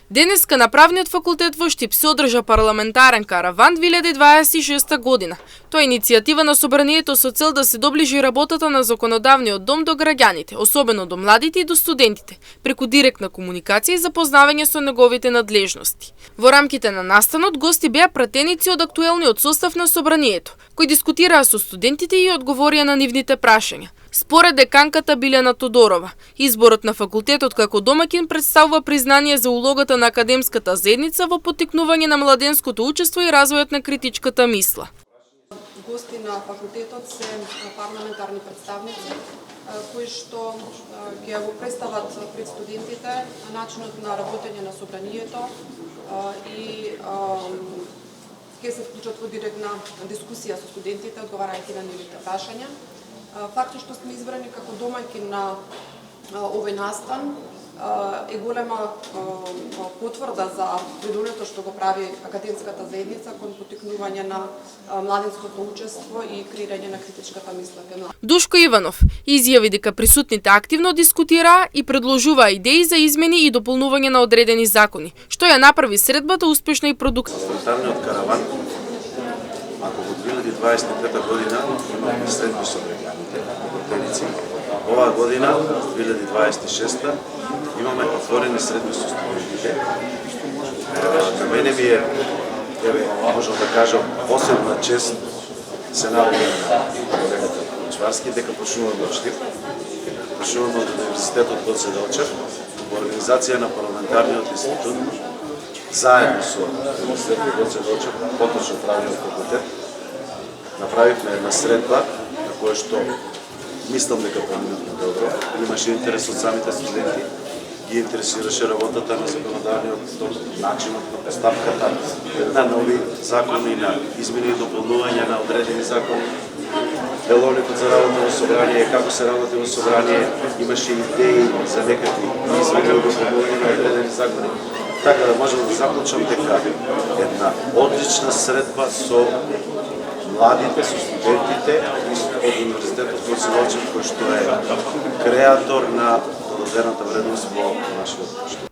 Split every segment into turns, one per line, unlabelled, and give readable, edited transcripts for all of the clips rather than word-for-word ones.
Денеска на Правниот факултет во Штип се одржа парламентарен караван 2026 година. Тоа е иницијатива на собранието со цел да се доближи работата на законодавниот дом до граѓаните, особено до младите и до студентите, преку директна комуникација и запознавање со неговите надлежности. Во рамките на настанот гости беа пратеници од актуелниот состав на собранието, кои дискутираа со студентите и одговорија на нивните прашања. Според деканката Билјана Тодорова, изборот на факултетот како домаќин представува признание за улогата на академската заедница во поттикнување на младенското учество и развојот на критичката мисла.
Гости на факултетот се парламентарни представници кои што ќе го представат пред студентите начинот на работење на собранието и ќе се вклучат во директна дискусија со студентите, одговарајќи на нивните прашања. Фактот што сме избрани како домаќин на овој настан е голема потврда за придонесот што го прави академската заедница кон поттикнување на младинското учество и креирање на критичката мисла кај младите.
Душко Иванов изјави дека присутните активно дискутираа и предложуваа идеи за измени и дополнување на одредени закони, што ја направи средбата успешна и продуктивна.
Парламентарниот караван, ако во 2023 година имаме средби со граѓаните, пратеници, оваа година, 2026 имаме отворени средби со студентите. На мене ми е, можам да кажам, посебна чест се наоѓам на колегата Чварски, дека почнувам од Штип, почнувам од Универзитетот Гоце Делчев, во организација на парламентарниот институт, заедно со Универзитетот Гоце Делчев, поточно Правниот факултет, направивме една средба на која што мислам дека поминавме добро. Имаше интерес од самите студенти, ги интересираше работата на законодавниот дом, начинот на поставката на нови закони, на измени и дополнување на одредени закони, деловникот за работа во собрание, како се работи во собрание, имаше идеи за некакви измени и дополнување на одредени закони. Така да можам да заклучам дека една одлична средба со младите, со студентите од Универзитетот Гоце Делчев, кој што е креатор на додадената вредност во нашиот друштво.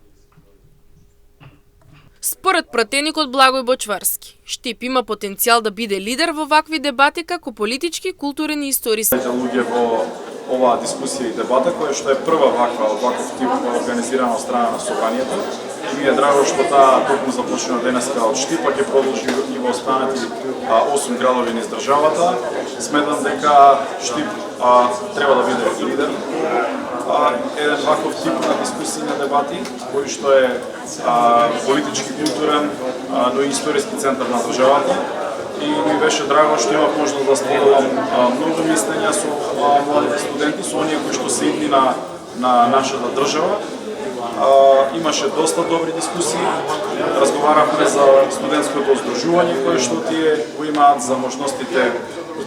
Според пратеникот Благој Бочварски, Штип има потенцијал да биде лидер во вакви дебати како политички, културни и историски.
Луѓе во оваа дискусија и дебата, која што е прва ваков тип организирана од страна на собранието. И ми е драго што таа токму започна денеска од Штип, па ќе продолжи и во останати 8 градови низ државата. Сметам дека Штип треба да биде лидер. Еден ваков тип на дискусии на дебати, кој што е политички, културен, но и историски центар на државата. И ми беше драго што имав можност да споделам многу мислења со младите студенти, со оние кои што се идни на нашата држава. Имаше доста добри дискусии, разговаравме за студентското здружување кое што тие го имаат, за можностите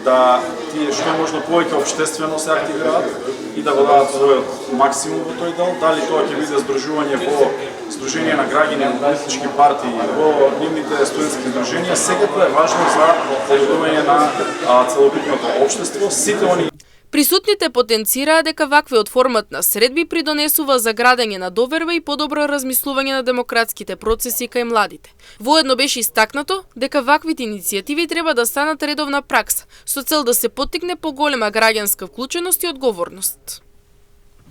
да тие што можно повеќе општествено се активираат и да го дадат својот максимум во тој дел, дали тоа ќе биде здружување во Сдружение на граѓани, политички партии, во нивните студентски здруженија, секако е важно за подобрување на целокупното општество. Сите они
Присутните потенцираа дека ваквиот формат на средби придонесува за градење на доверба и подобро размислување на демократските процеси кај младите. Воедно беше истакнато дека ваквите иницијативи треба да станат редовна пракса, со цел да се поттикне поголема граѓанска вклученост и одговорност.